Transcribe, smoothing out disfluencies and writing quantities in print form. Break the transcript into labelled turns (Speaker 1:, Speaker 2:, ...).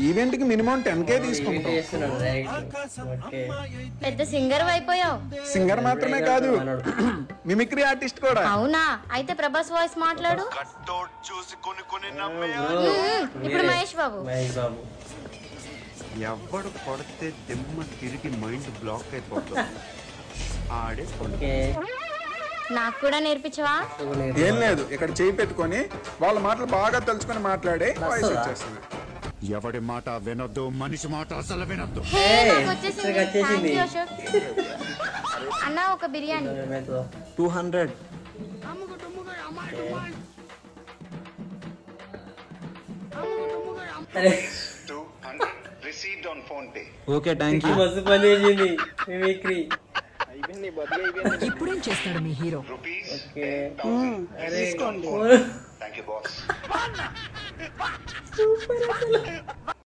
Speaker 1: Event కి minimum 10K తీసుకుంటాం.
Speaker 2: పెద్ద సింగర్ అయిపోయావు.
Speaker 1: సింగర్ మాత్రమే కాదు, మిమిక్రీ ఆర్టిస్ట్ కూడా.
Speaker 2: అవునా? అయితే ప్రభాస్ వాయిస్ మాట్లాడు. ఇప్పుడు మహేష్ బాబు.
Speaker 3: ఎవడు కొడితే దిమ్మ తిరిగి మైండ్ బ్లాక్ అయిపోతుంది. ఆడే
Speaker 2: నాకు కూడా నేర్పించవా?
Speaker 1: ఏం లేదు, ఇక్కడ చేయి పెట్టుకొని వాళ్ళ మాటలు బాగా తలుచుకొని మాట్లాడే వాయిస్ వచ్చేస్తుంది.
Speaker 3: ఎవడి మాట వినొద్దు, మనిషి మాట అసలు వినొద్దు.
Speaker 2: అన్న ఒక బిర్యానీ
Speaker 4: 200. Okay, thank you.
Speaker 5: ఇప్పుడేం చేస్తాడు మీ హీరో?
Speaker 3: తీసుకోండి.